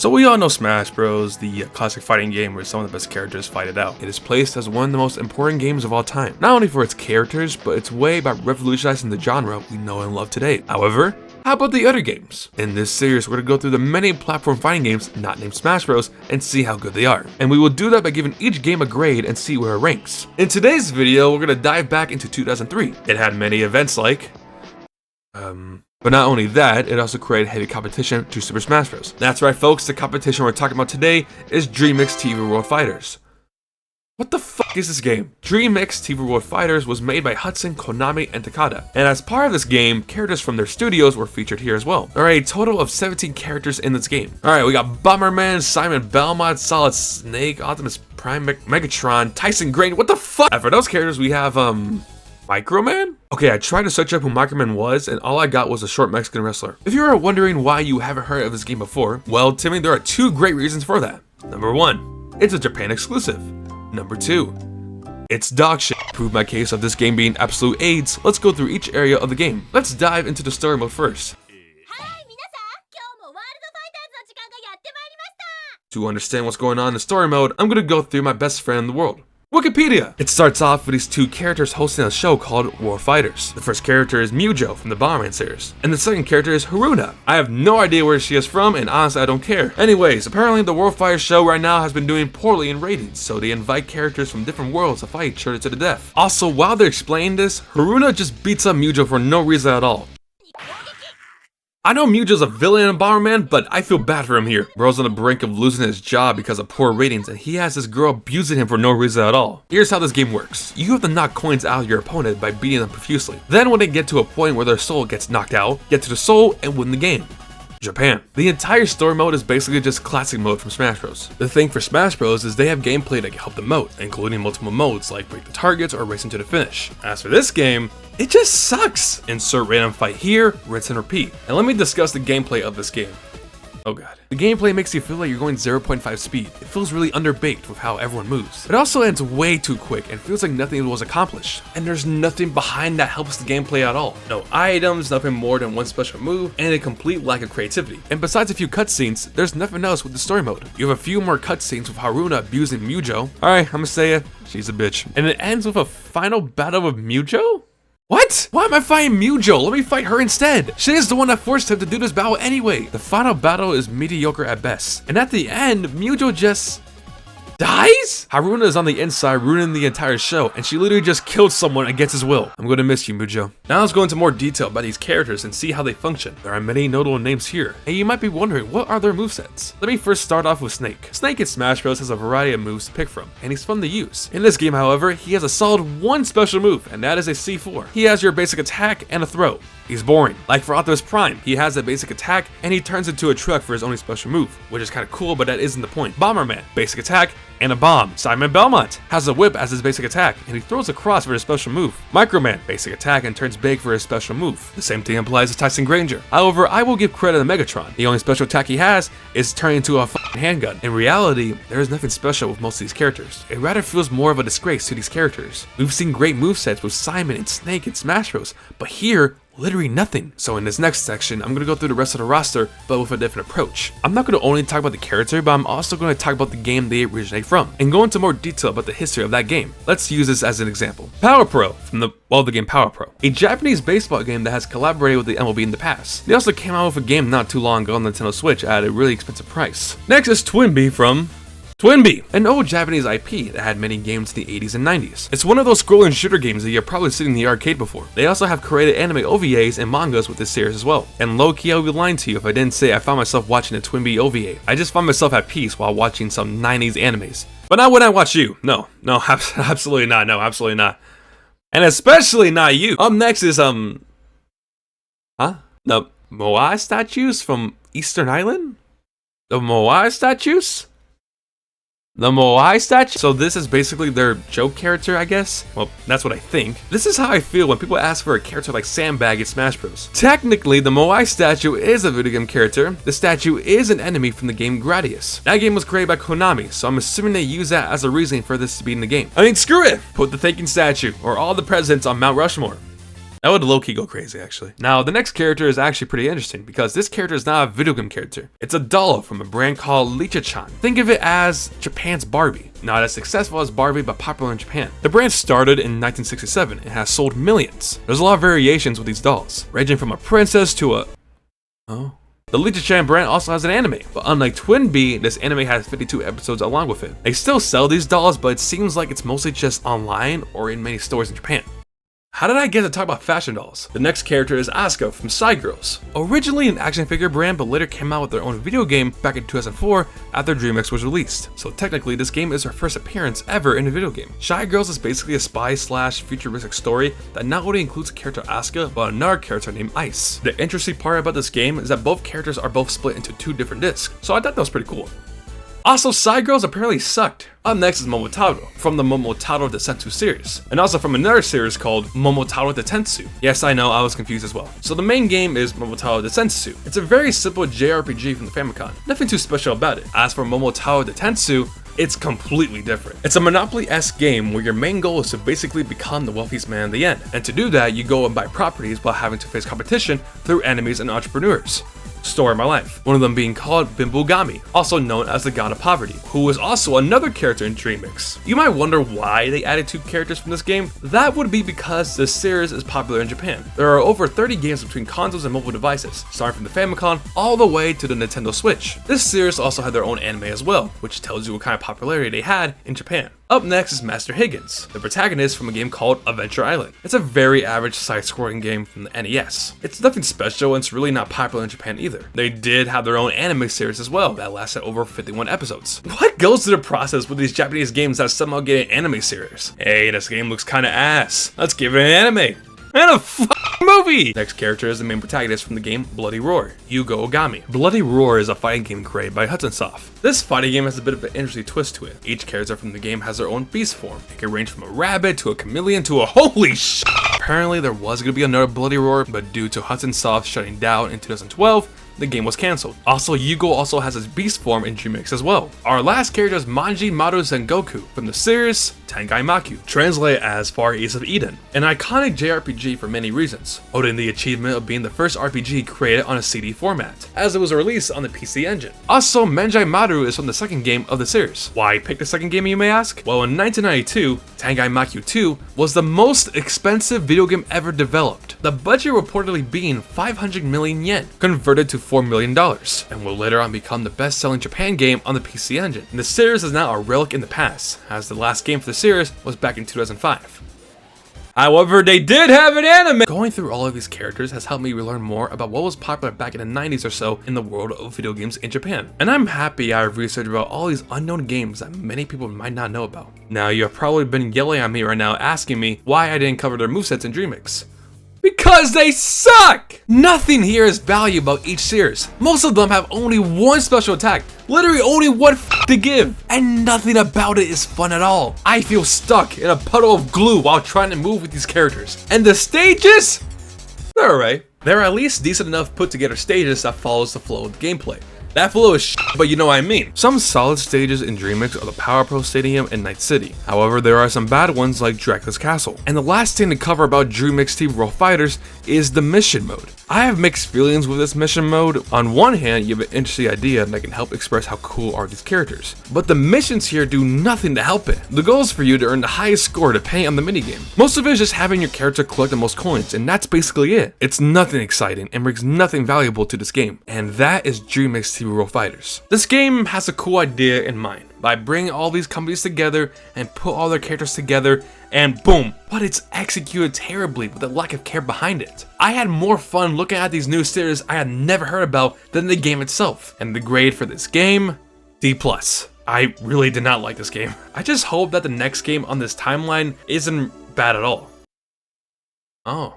So we all know Smash Bros, the classic fighting game where some of the best characters fight it out. It is placed as one of the most important games of all time, not only for its characters, but its way about revolutionizing the genre we know and love today. However, how about the other games? In this series, we're going to go through the many platform fighting games not named Smash Bros and see how good they are. And we will do that by giving each game a grade and see where it ranks. In today's video, we're going to dive back into 2003. It had many events like... But not only that, it also created heavy competition to Super Smash Bros. That's right folks, the competition we're talking about today is Dreammix TV World Fighters. What the fuck is this game? Dreammix TV World Fighters was made by Hudson, Konami, and Takada. And as part of this game, characters from their studios were featured here as well. There are a total of 17 characters in this game. Alright, we got Bomberman, Simon Belmont, Solid Snake, Optimus Prime, Megatron, Tyson Grain, what the fuck? And for those characters, we have, Microman? Okay, I tried to search up who Microman was, and all I got was a short Mexican wrestler. If you are wondering why you haven't heard of this game before, well, Timmy, there are two great reasons for that. Number one, it's a Japan exclusive. Number two, it's dog shit. To prove my case of this game being absolute AIDS, let's go through each area of the game. Let's dive into the story mode first. To understand what's going on in the story mode, I'm gonna go through my best friend in the world, Wikipedia. It starts off with these two characters hosting a show called World Fighters. The first character is Mujo from the Bomberman series, and the second character is Haruna. I have no idea where she is from, and honestly I don't care. Anyways, apparently the World Fighters show right now has been doing poorly in ratings, so they invite characters from different worlds to fight each other to the death. Also, while they're explaining this, Haruna just beats up Mujo for no reason at all. I know Mujo's a villain in Bomberman, but I feel bad for him here. Bro's on the brink of losing his job because of poor ratings, and he has this girl abusing him for no reason at all. Here's how this game works. You have to knock coins out of your opponent by beating them profusely. Then when they get to a point where their soul gets knocked out, get to the soul and win the game. Japan. The entire story mode is basically just classic mode from Smash Bros. The thing for Smash Bros is they have gameplay that can help the mode, including multiple modes like break the targets or racing to the finish. As for this game, it just sucks. Insert random fight here, rinse and repeat. And let me discuss the gameplay of this game. Oh god. The gameplay makes you feel like you're going 0.5 speed. It feels really underbaked with how everyone moves. It also ends way too quick and feels like nothing was accomplished. And there's nothing behind that helps the gameplay at all. No items, nothing more than one special move, and a complete lack of creativity. And besides a few cutscenes, there's nothing else with the story mode. You have a few more cutscenes with Haruna abusing Mujo. Alright, I'm gonna say it, she's a bitch. And it ends with a final battle with Mujo? What? Why am I fighting Mujo? Let me fight her instead. She is the one that forced him to do this battle anyway. The final battle is mediocre at best. And at the end, Mujo just dies? Haruna is on the inside ruining the entire show, and she literally just killed someone against his will. I'm gonna miss you, Mujo. Now let's go into more detail about these characters and see how they function. There are many notable names here, and you might be wondering, what are their movesets? Let me first start off with Snake. Snake in Smash Bros has a variety of moves to pick from, and he's fun to use. In this game, however, he has a solid one special move, and that is a C4. He has your basic attack and a throw. He's boring. Like for Optimus Prime, he has a basic attack and he turns into a truck for his only special move, which is kind of cool, but that isn't the point. Bomberman, basic attack and a bomb. Simon Belmont has a whip as his basic attack and he throws across for his special move. Microman, basic attack and turns big for his special move. The same thing applies to Tyson Granger. However, I will give credit to Megatron. The only special attack he has is turning into a fucking handgun. In reality, there is nothing special with most of these characters. It rather feels more of a disgrace to these characters. We've seen great movesets with Simon and Snake and Smash Bros, but here, literally nothing. So in this next section, I'm gonna go through the rest of the roster, but with a different approach. I'm not gonna only talk about the character, but I'm also gonna talk about the game they originate from, and go into more detail about the history of that game. Let's use this as an example. Power Pro, from the game Power Pro, a Japanese baseball game that has collaborated with the MLB in the past. They also came out with a game not too long ago on the Nintendo Switch at a really expensive price. Next is Twinbee from Twinbee, an old Japanese IP that had many games in the 80s and 90s. It's one of those scrolling shooter games that you've probably seen in the arcade before. They also have created anime OVAs and mangas with this series as well. And low-key, I would be lying to you if I didn't say I found myself watching a Twinbee OVA. I just found myself at peace while watching some 90s animes. But not when I watch you. No, absolutely not. No, absolutely not. And especially not you. Up next is, The Moai statues from Eastern Island? The Moai statues? The Moai statue? So this is basically their joke character, I guess? Well, that's what I think. This is how I feel when people ask for a character like Sandbag in Smash Bros. Technically, the Moai statue is a video game character. The statue is an enemy from the game Gradius. That game was created by Konami, so I'm assuming they use that as a reason for this to be in the game. I mean, screw it! Put the thinking statue, or all the presidents on Mount Rushmore. That would low-key go crazy, actually. Now, the next character is actually pretty interesting because this character is not a video game character. It's a doll from a brand called Licha-chan. Think of it as Japan's Barbie. Not as successful as Barbie, but popular in Japan. The brand started in 1967 and has sold millions. There's a lot of variations with these dolls, ranging from a princess to a... Oh? The Licha-chan brand also has an anime, but unlike Twin Bee, this anime has 52 episodes along with it. They still sell these dolls, but it seems like it's mostly just online or in many stores in Japan. How did I get to talk about fashion dolls? The next character is Asuka from Side Girls. Originally an action figure brand, but later came out with their own video game back in 2004 after Dreammix was released. So technically this game is her first appearance ever in a video game. Shy Girls is basically a spy/futuristic story that not only includes character Asuka, but another character named Ice. The interesting part about this game is that both characters are both split into 2 different discs, so I thought that was pretty cool. Also, Side Girls apparently sucked. Up next is Momotaro, from the Momotaro Densetsu series, and also from another series called Momotaro Densetsu. Yes, I know, I was confused as well. So the main game is Momotaro Densetsu. It's a very simple JRPG from the Famicom, nothing too special about it. As for Momotaro Densetsu, it's completely different. It's a Monopoly-esque game where your main goal is to basically become the wealthiest man in the end, and to do that, you go and buy properties while having to face competition through enemies and entrepreneurs. Story of my life, one of them being called Bimbugami, also known as the God of Poverty, who is also another character in Dreammix. You might wonder why they added 2 characters from this game. That would be because this series is popular in Japan. There are over 30 games between consoles and mobile devices, starting from the Famicom all the way to the Nintendo Switch. This series also had their own anime as well, which tells you what kind of popularity they had in Japan. Up next is Master Higgins, the protagonist from a game called Adventure Island. It's a very average side-scrolling game from the NES. It's nothing special and it's really not popular in Japan either. They did have their own anime series as well that lasted over 51 episodes. What goes through the process with these Japanese games that somehow get an anime series? Hey, this game looks kinda ass. Let's give it an anime. And a movie! Next character is the main protagonist from the game Bloody Roar, Yugo Ogami. Bloody Roar is a fighting game created by Hudson Soft. This fighting game has a bit of an interesting twist to it. Each character from the game has their own beast form. It can range from a rabbit to a chameleon to a holy sh**. Apparently there was going to be another Bloody Roar, but due to Hudson Soft shutting down in 2012, the game was cancelled. Also, Yugo also has his beast form in Dreammix as well. Our last character is Manji Maru Sengoku from the series Tengai Maku, translated as Far East of Eden, an iconic JRPG for many reasons, holding the achievement of being the first RPG created on a CD format, as it was released on the PC Engine. Also, Manji Maru is from the second game of the series. Why pick the second game, you may ask? Well, in 1992, Tengai Maku 2 was the most expensive video game ever developed, the budget reportedly being 500 million yen, converted to $4 million, and will later on become the best-selling Japan game on the PC Engine. And the series is now a relic in the past, as the last game for the series was back in 2005. However, they did have an anime! Going through all of these characters has helped me relearn more about what was popular back in the 90s or so in the world of video games in Japan. And I'm happy I researched about all these unknown games that many people might not know about. Now, you have probably been yelling at me right now asking me why I didn't cover their movesets in Dreammix. Because they suck! Nothing here is valuable about each series. Most of them have only one special attack, literally only one to give, and nothing about it is fun at all. I feel stuck in a puddle of glue while trying to move with these characters. And the stages? They're alright. They're at least decent enough put together stages that follows the flow of the gameplay. That flow is shit, but you know what I mean. Some solid stages in Dreammix are the Power Pro Stadium and Night City. However, there are some bad ones like Dracula's Castle. And the last thing to cover about Dreammix TV World Fighters is the mission mode. I have mixed feelings with this mission mode. On one hand, you have an interesting idea that can help express how cool are these characters. But the missions here do nothing to help it. The goal is for you to earn the highest score depending on the minigame. Most of it is just having your character collect the most coins, and that's basically it. It's nothing exciting and brings nothing valuable to this game. And that is Dreammix TV World Fighters. This game has a cool idea in mind by bringing all these companies together and put all their characters together and boom, but it's executed terribly with a lack of care behind it. I had more fun looking at these new series I had never heard about than the game itself, and the grade for this game, D+. I really did not like this game. I just hope that the next game on this timeline isn't bad at all. Oh.